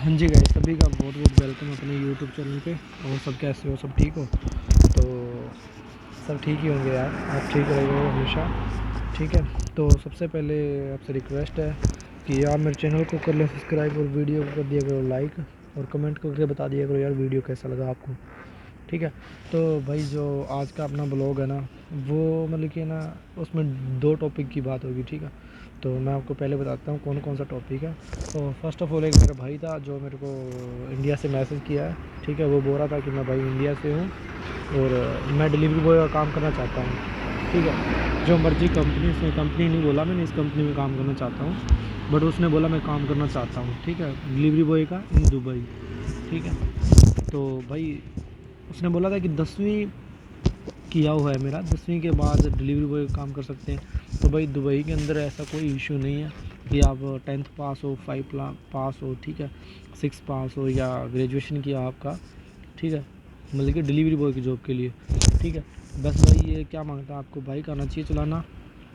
हाँ जी गाइस, सभी का बहुत बहुत वेलकम अपने यूट्यूब चैनल पे। और सब कैसे हो? सब ठीक हो? तो सब ठीक ही होंगे यार, आप ठीक रहो हमेशा। ठीक है, तो सबसे पहले आपसे रिक्वेस्ट है कि आप मेरे चैनल को कर लें सब्सक्राइब और वीडियो को कर दिया करो लाइक, और कमेंट करके बता दिया करो यार वीडियो कैसा लगा आपको। ठीक है, तो भाई जो आज का अपना ब्लॉग है ना, वो मतलब कि ना उसमें दो टॉपिक की बात होगी। ठीक है, तो मैं आपको पहले बताता हूँ कौन कौन सा टॉपिक है। तो फर्स्ट ऑफ ऑल एक मेरा भाई था जो मेरे को इंडिया से मैसेज किया है। ठीक है, वो बोल रहा था कि मैं भाई इंडिया से हूँ और मैं डिलीवरी बॉय का काम करना चाहता हूँ। ठीक है, जो मर्जी कंपनी, उसने कंपनी नहीं बोला मैंने इस कंपनी में काम करना चाहता हूँ, बट उसने बोला मैं काम करना चाहता हूँ। ठीक है, डिलीवरी बॉय का इन दुबई। ठीक है, तो भाई उसने बोला था कि 10वीं किया हुआ है मेरा, 10वीं के बाद डिलीवरी बॉय का काम कर सकते हैं। तो भाई दुबई के अंदर ऐसा कोई इशू नहीं है कि आप 10th पास हो, 5 पास हो, ठीक है, 6 पास हो या ग्रेजुएशन किया आपका। ठीक है, मतलब कि डिलीवरी बॉय की जॉब के लिए। ठीक है, बस भाई ये क्या मांगता है, आपको बाइक आना चाहिए चलाना।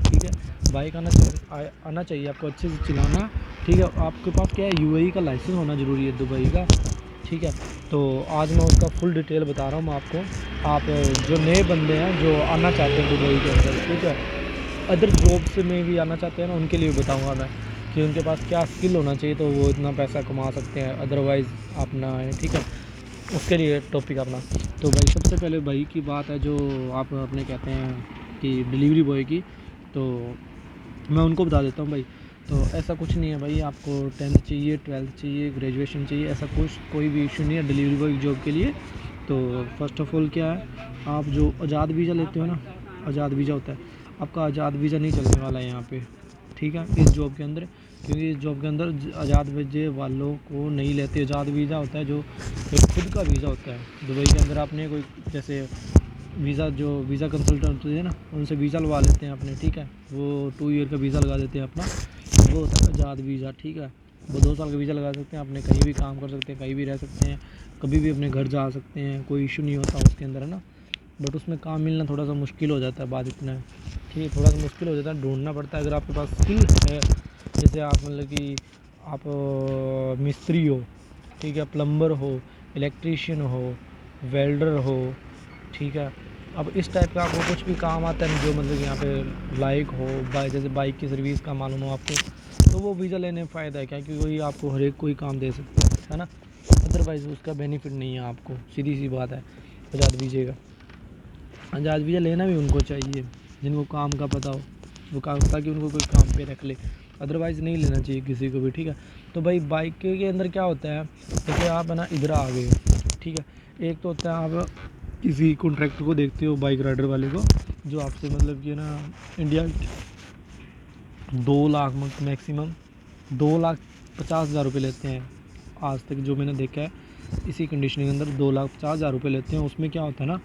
ठीक है, बाइक आना चाहिए आपको अच्छे से चलाना। ठीक है, आपके पास क्या है, यूएई का लाइसेंस होना ज़रूरी है दुबई का। ठीक है, तो आज मैं उसका फुल डिटेल बता रहा हूँ आपको। आप जो नए बंदे हैं जो आना चाहते हैं दुबई के अंदर, ठीक है, अदर जॉब्स में भी आना चाहते हैं ना, उनके लिए बताऊँगा मैं कि उनके पास क्या स्किल होना चाहिए तो वो इतना पैसा कमा सकते हैं, अदरवाइज़ अपना है। ठीक है, उसके लिए टॉपिक अपना। तो भाई सबसे पहले भाई की बात है जो आप अपने कहते हैं कि डिलीवरी बॉय की, तो मैं उनको बता देता हूँ भाई। तो ऐसा कुछ नहीं है भाई, आपको 10th चाहिए, 12th चाहिए, ग्रेजुएशन चाहिए, ऐसा कुछ कोई भी इशू नहीं है डिलीवरी बॉय जॉब के लिए। तो फर्स्ट ऑफ ऑल क्या है, आप जो आज़ाद वीज़ा लेते हो ना, आज़ाद वीज़ा होता है आपका, आज़ाद वीज़ा नहीं चलने वाला है यहाँ पे। ठीक है, इस जॉब के अंदर, क्योंकि इस जॉब के अंदर आज़ाद वीज़े वालों को नहीं लेते। आज़ाद वीज़ा होता है जो एक खुद का वीज़ा होता है दुबई के अंदर। आपने कोई जैसे वीज़ा, जो वीज़ा कंसल्टेंट होते हैं ना, उनसे वीज़ा लगा लेते हैं अपने। ठीक है, वो 2 ईयर का वीज़ा लगा देते हैं अपना, वो होता है आज़ाद वीज़ा। ठीक है, वो 2 साल का वीज़ा लगा सकते हैं अपने, कहीं भी काम कर सकते हैं, कहीं भी रह सकते हैं, कभी भी अपने घर जा सकते हैं, कोई इशू नहीं होता उसके अंदर, है ना। बट उसमें काम मिलना थोड़ा सा मुश्किल हो जाता है, बात इतना है। ठीक है, थोड़ा सा मुश्किल हो जाता है, ढूंढना पड़ता है। अगर आपके पास स्किल है, जैसे आप मतलब कि आप मिस्त्री हो, ठीक है, प्लम्बर हो, इलेक्ट्रीशियन हो, वेल्डर हो, ठीक है, अब इस टाइप का आपको कुछ भी काम आता है जो मतलब यहाँ पे लाइक हो, जैसे बाइक की सर्विस का मालूम हो आपको, तो वो वीज़ा लेने में फ़ायदा है क्या, क्योंकि वही आपको हर एक कोई काम दे सकता है ना। अदरवाइज़ उसका बेनिफिट नहीं है आपको, सीधी सी बात है आज़ाद वीज़े का। आज़ाद वीज़ा लेना भी उनको चाहिए जिनको काम का पता हो, वो काम, ताकि उनको कोई काम पे रख ले, अदरवाइज़ नहीं लेना चाहिए किसी को भी। ठीक है, तो भाई बाइक के अंदर क्या होता है, जैसे आप है ना इधर आ गए, ठीक है, एक तो होता है आप किसी कॉन्ट्रैक्टर को देखते हो, बाइक राइडर वाले को, जो आपसे मतलब कि ना इंडिया 2 लाख मैक्सिमम 2,50,000 रुपये लेते हैं आज तक जो मैंने देखा है। इसी कंडीशन के अंदर 2,50,000 रुपये लेते हैं। उसमें क्या होता है ना,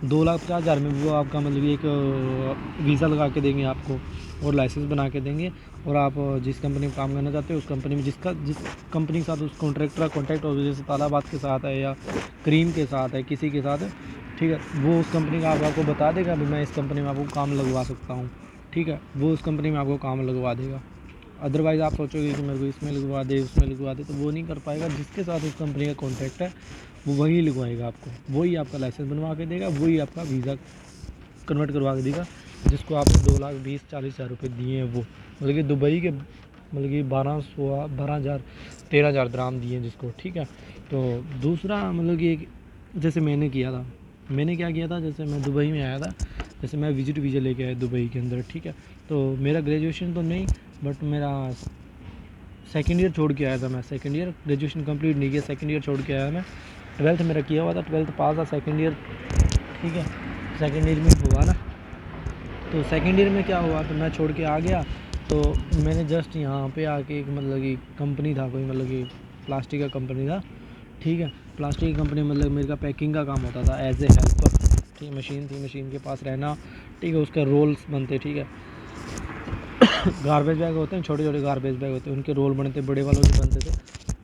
2,50,000 में वो आपका मतलब एक वीज़ा लगा के देंगे आपको और लाइसेंस बना के देंगे, और आप जिस कंपनी में काम करना चाहते हो उस कंपनी में, जिस कंपनी के साथ उस कॉन्ट्रैक्टर का कॉन्टैक्ट हो, जैसे तालाबाद के साथ है या क्रीम के साथ है, किसी के साथ है, ठीक है, वो उस कंपनी का आपको बता देगा भी मैं इस कंपनी में आपको काम लगवा सकता हूँ। ठीक है, वो उस कंपनी में आपको काम लगवा देगा। अदरवाइज़ आप सोचोगे कि मेरे को इसमें लगवा दे, उसमें लगवा दे, तो वो नहीं कर पाएगा। जिसके साथ उस कंपनी का कॉन्टैक्ट है वो वही लगवाएगा आपको, वही आपका लाइसेंस बनवा के देगा, वही आपका वीज़ा कन्वर्ट करवा के देगा, जिसको आपने 2,20,40,000 रुपये दिए हैं वो, मतलब कि दुबई के मतलब कि 12,000 13,000 दराम दिए हैं जिसको। ठीक है, तो दूसरा मतलब कि जैसे मैंने किया था, मैंने क्या किया था, जैसे मैं दुबई में आया था, जैसे मैं विजिट वीज़ा लेके आया दुबई के अंदर। ठीक है, तो मेरा ग्रेजुएशन तो नहीं, बट मेरा सेकेंड ईयर छोड़ के आया था मैं। सेकेंड ईयर, ग्रेजुएशन कंप्लीट नहीं किया, सेकेंड ईयर छोड़ के आया मैं। 12th मेरा किया हुआ था, 12th पास था, सेकेंड ईयर। ठीक है, सेकेंड ईयर में हुआ ना, तो सेकेंड ईयर में क्या हुआ, तो मैं छोड़ के आ गया। तो मैंने जस्ट यहाँ पे आके एक मतलब कि कंपनी था कोई, मतलब कि प्लास्टिक का कंपनी था। ठीक है, प्लास्टिक की कंपनी, मतलब मेरे का पैकिंग का काम होता था एज ए हेल्पर। ठीक, मशीन थी, मशीन के पास रहना। ठीक है, उसके रोल्स बनते। ठीक है, गार्बेज बैग होते हैं, छोटे छोटे गार्बेज बैग होते हैं, उनके रोल बनते, बड़े वालों के बनते थे।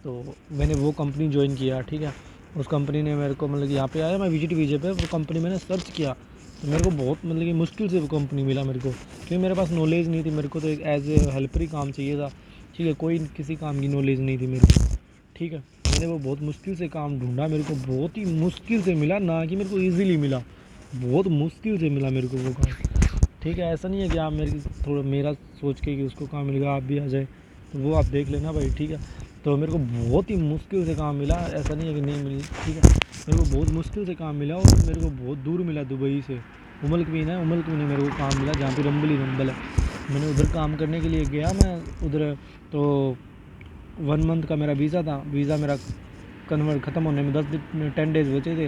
तो मैंने वो कंपनी ज्वाइन किया। ठीक है, उस कंपनी ने मेरे को मतलब कि यहाँ पे आया मैं विजिट वीज़े पे, वो कंपनी मैंने सर्च किया, तो मेरे को बहुत मतलब कि मुश्किल से वो कंपनी मिला मेरे को, क्योंकि मेरे पास नॉलेज नहीं थी। मेरे को तो एक एज ए हेल्पर ही काम चाहिए था। ठीक है, कोई किसी काम की नॉलेज नहीं थी मेरे को। ठीक है, मैंने वो बहुत मुश्किल से काम ढूंढा, मेरे को बहुत ही मुश्किल से मिला, ना कि मेरे को ईज़िली मिला, बहुत मुश्किल से मिला मेरे को वो काम। ठीक है, ऐसा नहीं है कि आप मेरी थोड़ा मेरा सोच के कि उसको काम मिलेगा आप भी आ जाए, तो वो आप देख लेना भाई। ठीक है, तो मेरे को बहुत ही मुश्किल से काम मिला, ऐसा नहीं है कि नहीं मिली। ठीक है, मेरे को बहुत मुश्किल से काम मिला और मेरे को बहुत दूर मिला, दुबई से। उमल क्वीन है, उमल क्वीन मेरे को काम मिला, जहाँ पे रंबल ही रंबल है। मैंने उधर काम करने के लिए गया मैं उधर, तो 1 मंथ का मेरा वीज़ा था, वीज़ा मेरा कन्वर्ट ख़त्म होने में 10 डेज़ बचे थे।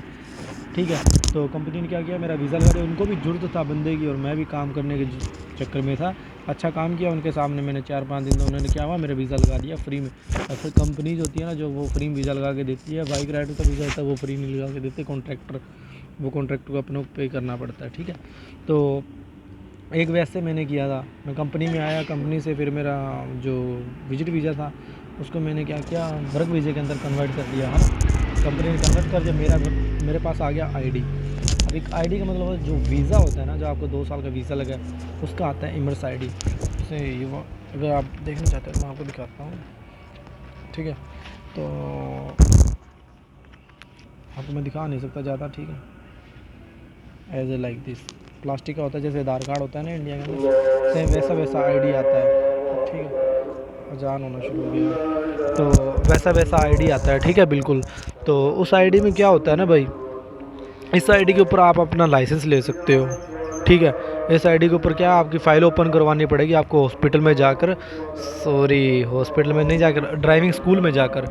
ठीक है, तो कंपनी ने क्या किया, मेरा वीज़ा लगा दिया। उनको भी ज़रूरत था बंदे की और मैं भी काम करने के चक्कर में था, अच्छा काम किया उनके सामने मैंने। 4-5 दिन तो उन्होंने क्या हुआ, मेरा वीज़ा लगा दिया फ्री में। और फिर कंपनी जो होती है ना, जो वो फ्री वीज़ा लगा के देती है, बाइक राइडर का वीज़ा होता है वो फ्री नहीं लगा के देते, कॉन्ट्रैक्टर, वो कॉन्ट्रैक्टर को अपने पे करना पड़ता है। ठीक है, तो एक वैसे मैंने किया था, मैं कंपनी में आया, कंपनी से फिर मेरा जो विजिट वीज़ा था उसको मैंने क्या किया, वर्क वीज़े के अंदर कन्वर्ट कर दिया। हाँ, कंपनी ने कन्वर्ट कर दिया, मेरे पास आ गया आईडी। अब एक आईडी का मतलब जो वीज़ा होता है ना, जो आपको 2 साल का वीज़ा लगा है, उसका आता है इमर्स आईडी से। ये वो अगर आप देखना चाहते हो तो मैं आपको दिखाता हूँ। ठीक है, तो आपको मैं दिखा नहीं सकता ज़्यादा। ठीक है, as a like this plastic का होता है, जैसे आधार कार्ड होता है ना इंडिया के अंदर, सेम वैसा वैसा आईडी आता है। ठीक है, अजान होना शुरू हो गया, तो वैसा वैसा आईडी आता है। ठीक है, बिल्कुल। तो उस आईडी में क्या होता है ना भाई, इस आईडी के ऊपर आप अपना लाइसेंस ले सकते हो। ठीक है, इस आईडी के ऊपर क्या आपकी फ़ाइल ओपन करवानी पड़ेगी आपको हॉस्पिटल में जाकर, सॉरी हॉस्पिटल में नहीं जाकर, ड्राइविंग स्कूल में जाकर।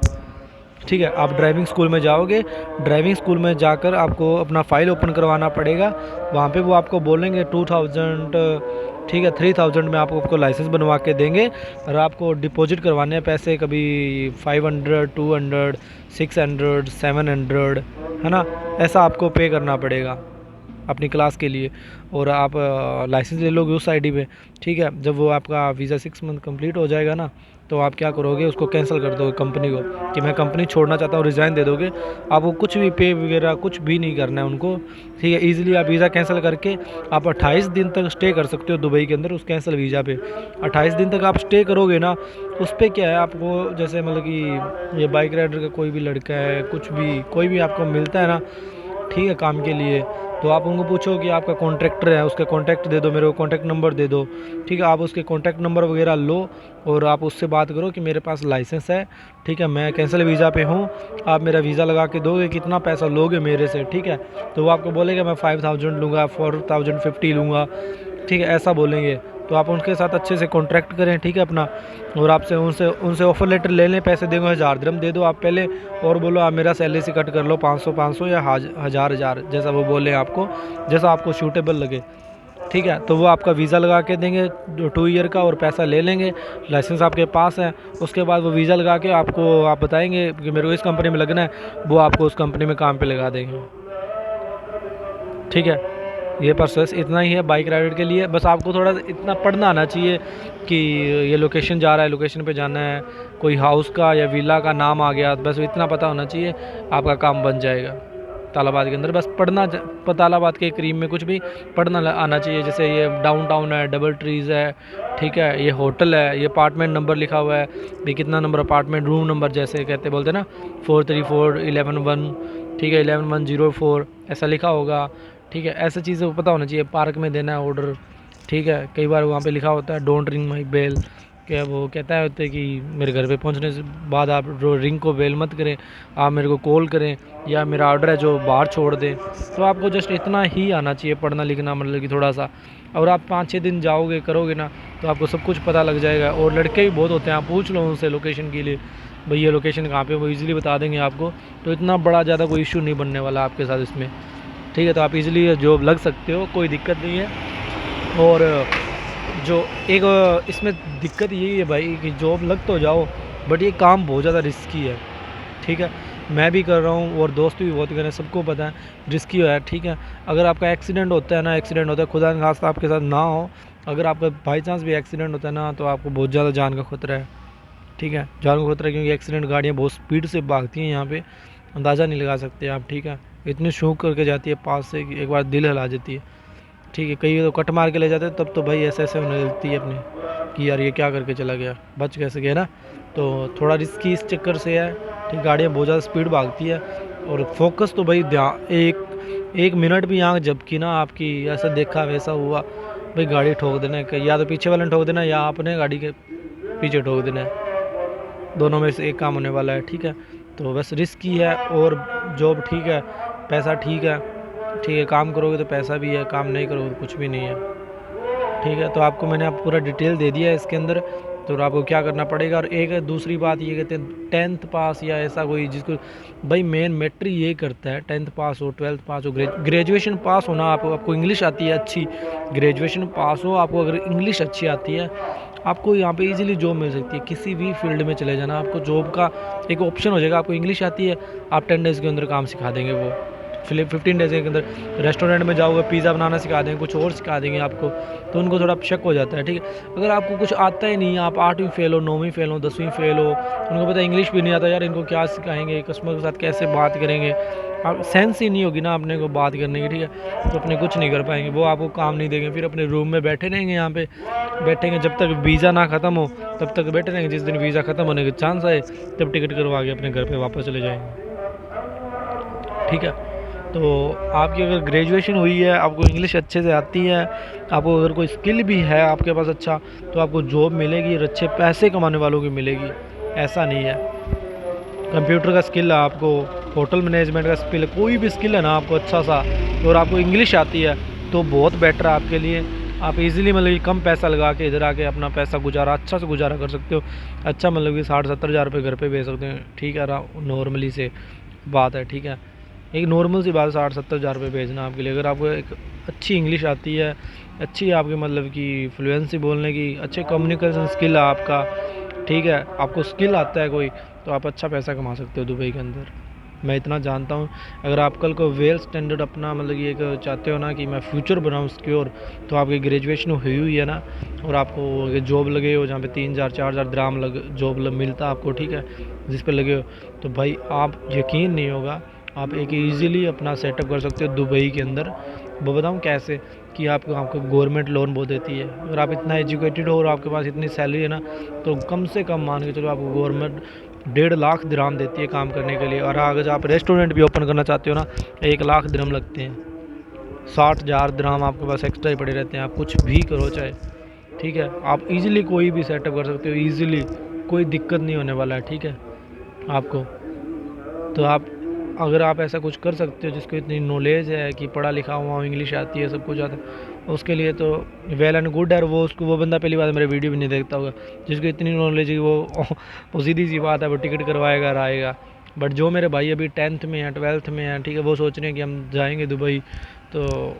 ठीक है, आप ड्राइविंग स्कूल में जाओगे, ड्राइविंग स्कूल में जाकर आपको अपना फ़ाइल ओपन करवाना पड़ेगा। वहाँ पे वो आपको बोलेंगे 2000, ठीक है 3000 में आपको लाइसेंस बनवा के देंगे। और आपको डिपॉजिट करवाने हैं पैसे, कभी 500, 200, 600, 700, है ना, ऐसा आपको पे करना पड़ेगा अपनी क्लास के लिए। और आप लाइसेंस ले लोगे उस आईडी पे। ठीक है, जब वो आपका वीज़ा 6 मंथ कंप्लीट हो जाएगा ना, तो आप क्या करोगे, उसको कैंसिल कर दोगे कंपनी को, कि मैं कंपनी छोड़ना चाहता हूँ, रिज़ाइन दे दोगे। आपको कुछ भी पे वगैरह कुछ भी नहीं करना है उनको। ठीक है, ईज़िली आप वीज़ा कैंसिल करके आप 28 दिन तक स्टे कर सकते हो दुबई के अंदर, उस कैंसिल वीज़ा पे। 28 दिन तक आप स्टे करोगे ना, उस पर क्या है आपको, जैसे मतलब कि ये बाइक राइडर का कोई भी लड़का है, कुछ भी कोई भी आपको मिलता है ना, ठीक है, काम के लिए, तो आप उनको पूछो कि आपका कॉन्ट्रैक्टर है, उसका कॉन्टैक्ट दे दो, मेरे को कॉन्टैक्ट नंबर दे दो। ठीक है, आप उसके कॉन्टैक्ट नंबर वगैरह लो और आप उससे बात करो कि मेरे पास लाइसेंस है, ठीक है, मैं कैंसिल वीज़ा पे हूँ, आप मेरा वीज़ा लगा के दोगे, कितना पैसा लोगे मेरे से। ठीक है, तो वो आपको बोलेगा मैं 5000 लूँगा, 4050 लूँगा। ठीक है, ऐसा बोलेंगे, तो आप उनके साथ अच्छे से कॉन्ट्रैक्ट करें। ठीक है अपना, और आपसे उनसे ऑफ़र लेटर ले लें, पैसे देंगे 1000 दिरहम दे दो आप पहले, और बोलो आप मेरा सैलरी से कट कर लो 500 या 1000, जैसा वो बोले आपको, जैसा आपको सूटेबल लगे। ठीक है, तो वो आपका वीज़ा लगा के देंगे 2 ईयर का, और पैसा ले लेंगे, लाइसेंस आपके पास है। उसके बाद वो वीज़ा लगा के आपको, आप बताएंगे कि मेरे को इस कंपनी में लगना है, वो आपको उस कंपनी में काम पे लगा देंगे। ठीक है, ये प्रोसेस इतना ही है बाइक राइडर के लिए। बस आपको थोड़ा इतना पढ़ना आना चाहिए कि ये लोकेशन जा रहा है, लोकेशन पे जाना है, कोई हाउस का या विला का नाम आ गया, बस इतना पता होना चाहिए, आपका काम बन जाएगा तालाबाद के अंदर। बस पढ़ना, तालाबाद के करीब में कुछ भी पढ़ना आना चाहिए, जैसे ये डाउनटाउन है, डबल ट्रीज़ है, ठीक है, ये होटल है, ये अपार्टमेंट नंबर लिखा हुआ है भी कितना नंबर अपार्टमेंट, रूम नंबर जैसे कहते बोलते ना 434-11-1, ठीक है 11104 ऐसा लिखा होगा। ठीक है, ऐसी चीज़ें को पता होना चाहिए। पार्क में देना है ऑर्डर, ठीक है, कई बार वहाँ पे लिखा होता है डोंट रिंग माई बेल, क्या वो कहता है होता है कि मेरे घर पे पहुँचने से बाद आप रिंग को बेल मत करें, आप मेरे को कॉल करें, या मेरा ऑर्डर है जो बाहर छोड़ दें। तो आपको जस्ट इतना ही आना चाहिए पढ़ना लिखना, मतलब कि थोड़ा सा। और आप 5-6 दिन जाओगे करोगे ना, तो आपको सब कुछ पता लग जाएगा। और लड़के भी बहुत होते हैं, आप पूछ लो उनसे लोकेशन के लिए, भैया लोकेशन कहाँ पे, वो ईज़िली बता देंगे आपको। तो इतना बड़ा ज़्यादा कोई इशू नहीं बनने वाला आपके साथ इसमें। ठीक है, तो आप इजीली जॉब लग सकते हो, कोई दिक्कत नहीं है। और जो एक इसमें दिक्कत यही है भाई कि जॉब लग तो जाओ, बट ये काम बहुत ज़्यादा रिस्की है। ठीक है, मैं भी कर रहा हूँ और दोस्त भी बहुत कर रहे हैं, सबको पता है रिस्की है। ठीक है, अगर आपका एक्सीडेंट होता है ना, एक्सीडेंट होता है, खुदा न खास्ता आपके साथ ना हो, अगर आपका बाई चांस भी एक्सीडेंट होता है ना, तो आपको बहुत ज़्यादा जान का खतरा है। ठीक है, जान का खतरा है, क्योंकि एक्सीडेंट गाड़ियाँ बहुत स्पीड से भागती हैं यहाँ पे, अंदाज़ा नहीं लगा सकते आप। ठीक है, इतनी शौक करके जाती है पास से कि एक बार दिल हिला देती है। ठीक है, कई तो कट मार के ले जाते हैं, तब तो भाई ऐसे ऐसे होने लगती है अपनी कि यार ये क्या करके चला गया, बच कैसे गया ना। तो थोड़ा रिस्की इस चक्कर से है, ठीक। गाड़ियाँ बहुत ज़्यादा स्पीड भागती है और फोकस तो भाई ध्यान एक मिनट भी आँख झपकी ना आपकी, ऐसा देखा वैसा हुआ भाई गाड़ी ठोक देना है, या तो पीछे वाले ने ठोक देना या आपने गाड़ी के पीछे ठोक देना है, दोनों में से एक काम होने वाला है, ठीक है। तो बस रिस्की है और जॉब ठीक है, पैसा ठीक है, ठीक है। काम करोगे तो पैसा भी है, काम नहीं करोगे तो कुछ भी नहीं है, ठीक है। तो आपको मैंने पूरा डिटेल दे दिया है इसके अंदर, तो आपको क्या करना पड़ेगा। और एक दूसरी बात ये कहते हैं 10th पास या ऐसा कोई जिसको भाई मेन मैट्री ये करता है, 10th पास हो, 12th पास हो, ग्रेजुएशन पास होना, आपको इंग्लिश आती है अच्छी, ग्रेजुएशन पास हो, आपको अगर इंग्लिश अच्छी आती है, आपको यहाँ पे इजीली जॉब मिल सकती है। किसी भी फील्ड में चले जाना, आपको जॉब का एक ऑप्शन हो जाएगा। आपको इंग्लिश आती है, आप 10 डेज़ के अंदर काम सिखा देंगे, वो 15 डेज़ के अंदर रेस्टोरेंट में जाओगे, पिज़्ज़ा बनाना सिखा देंगे, कुछ और सिखा देंगे आपको, तो उनको थोड़ा शक हो जाता है, ठीक है। अगर आपको कुछ आता ही नहीं, आप 8वीं फेल हो, 9वीं फेल हो, 10वीं फेल हो, उनको पता है इंग्लिश भी नहीं आता, यार इनको क्या सिखाएंगे, कस्टमर के साथ कैसे बात करेंगे, आप सेंस ही नहीं होगी ना अपने को बात करने की, ठीक है। तो अपने कुछ नहीं कर पाएंगे, वो आपको काम नहीं देंगे, फिर अपने रूम में बैठे रहेंगे, यहाँ पे बैठेंगे जब तक वीज़ा ना ख़त्म हो, तब तक बैठे रहेंगे। जिस दिन वीज़ा ख़त्म होने के चांस आए तब टिकट करवा के अपने घर पे वापस चले जाएंगे, ठीक है। तो आपकी अगर ग्रेजुएशन हुई है, आपको इंग्लिश अच्छे से आती है, आपको अगर कोई स्किल भी है आपके पास अच्छा, तो आपको जॉब मिलेगी और अच्छे पैसे कमाने वालों की मिलेगी, ऐसा नहीं है। कंप्यूटर का स्किल है आपको, होटल मैनेजमेंट का स्किल है, कोई भी स्किल है ना आपको अच्छा सा, और आपको इंग्लिश आती है, तो बहुत बेटर है आपके लिए। आप इजीली मतलब कि कम पैसा लगा के इधर आके अपना पैसा गुजारा अच्छा से गुजारा कर सकते हो। अच्छा मतलब कि 60-70 हज़ार रुपये घर पे भेज सकते हैं, ठीक है। नॉर्मली से बात है, ठीक है। एक नॉर्मल सी बात, 60-70 हज़ार रुपये भेजना आपके लिए। अगर आपको एक अच्छी इंग्लिश आती है, अच्छी आपकी मतलब कि फ्लुएंसी बोलने की, अच्छे कम्युनिकेशन स्किल है आपका, ठीक है, आपको स्किल आता है कोई, तो आप अच्छा पैसा कमा सकते हो दुबई के अंदर। मैं इतना जानता हूँ। अगर आप कल को वेल स्टैंडर्ड अपना मतलब कि एक चाहते हो ना कि मैं फ्यूचर बनाऊँ सिक्योर, तो आपकी ग्रेजुएशन हुई है ना, और आपको जॉब लगे हो जहाँ पे 3,000-4,000 द्राम जॉब मिलता है आपको, ठीक है, जिस पे लगे हो, तो भाई आप यकीन नहीं होगा, आप एक ईज़िली अपना सेटअप कर सकते हो दुबई के अंदर। वो बताऊँ कैसे, कि आपको गवर्नमेंट लोन बहुत देती है। अगर आप इतना एजुकेटेड हो और आपके पास इतनी सैलरी है ना, तो कम से कम मान के चलो आपको गवर्नमेंट 1.5 लाख दिरहम देती है काम करने के लिए। और अगर आप रेस्टोरेंट भी ओपन करना चाहते हो ना, 1 लाख दिरहम लगते हैं, 60,000 दिरहम आपके पास एक्स्ट्रा ही पड़े रहते हैं। आप कुछ भी करो चाहे, ठीक है, आप इजीली कोई भी सेटअप कर सकते हो, इजीली कोई दिक्कत नहीं होने वाला है, ठीक है आपको। तो आप अगर आप ऐसा कुछ कर सकते हो, जिसको इतनी नॉलेज है कि पढ़ा लिखा हुआ, इंग्लिश आती है, सब कुछ आता है, उसके लिए तो वेल एंड गुड है। वो बंदा पहली बार मेरे वीडियो भी नहीं देखता होगा, जिसको इतनी नॉलेज है, वो सीधी सी बात है, वो टिकट करवाएगा आएगा। बट जो मेरे भाई अभी 10th में है, 12th में है, ठीक है, वो सोच रहे हैं कि हम जाएंगे दुबई, तो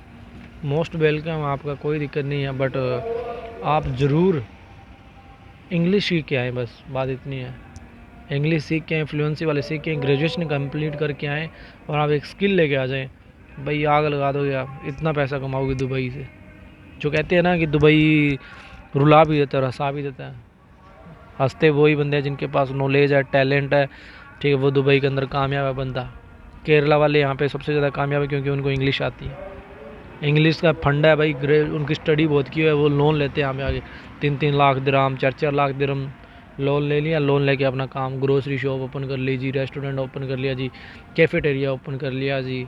मोस्ट वेलकम, आपका कोई दिक्कत नहीं है। बट आप ज़रूर इंग्लिश सीख के आएँ, बस बात इतनी है। इंग्लिश सीख के आएँ, फ्लुएंसी वाले सीख के, ग्रेजुएशन कंप्लीट करके आएँ, और आप एक स्किल लेके आ जाएँ, भाई आग लगा दोगे आप, इतना पैसा कमाओगे दुबई से। जो कहते हैं ना कि दुबई रुला भी देता है, हंसा भी देता है, हंसते वही बंदे हैं जिनके पास नॉलेज है, टैलेंट है, ठीक है, वो दुबई के अंदर कामयाब है बंदा। केरला वाले यहाँ पे सबसे ज़्यादा कामयाब है क्योंकि उनको इंग्लिश आती है, इंग्लिश का फंडा है भाई, उनकी स्टडी बहुत की है, वो लोन लेते हैं यहाँ पे आगे 3-3 लाख दिरहम, 4-4 लाख दिरहम लोन ले लिया, लोन लेके अपना काम, ग्रोसरी शॉप ओपन कर ली जी, रेस्टोरेंट ओपन कर लिया जी, कैफेटेरिया ओपन कर लिया जी,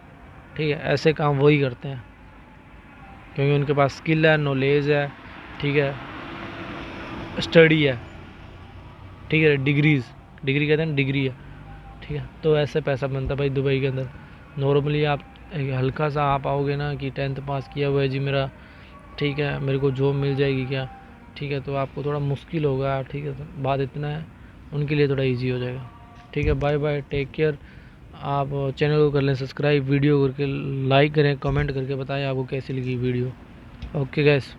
ठीक है। ऐसे काम वही करते हैं क्योंकि उनके पास स्किल है, नॉलेज है, ठीक है, स्टडी है, ठीक है, डिग्री कहते हैं, डिग्री है, ठीक है। तो ऐसे पैसा बनता है भाई दुबई के अंदर। नॉर्मली आप हल्का सा आप आओगे ना कि 10th पास किया हुआ है जी मेरा, ठीक है, मेरे को जॉब मिल जाएगी क्या, ठीक है, तो आपको थोड़ा मुश्किल होगा, ठीक है। तो बात इतना है, उनके लिए थोड़ा इजी हो जाएगा, ठीक है। Bye bye, take care. आप चैनल को कर लें सब्सक्राइब, वीडियो करके लाइक करें, कमेंट करके बताएं आपको कैसी लगी वीडियो। Okay gas.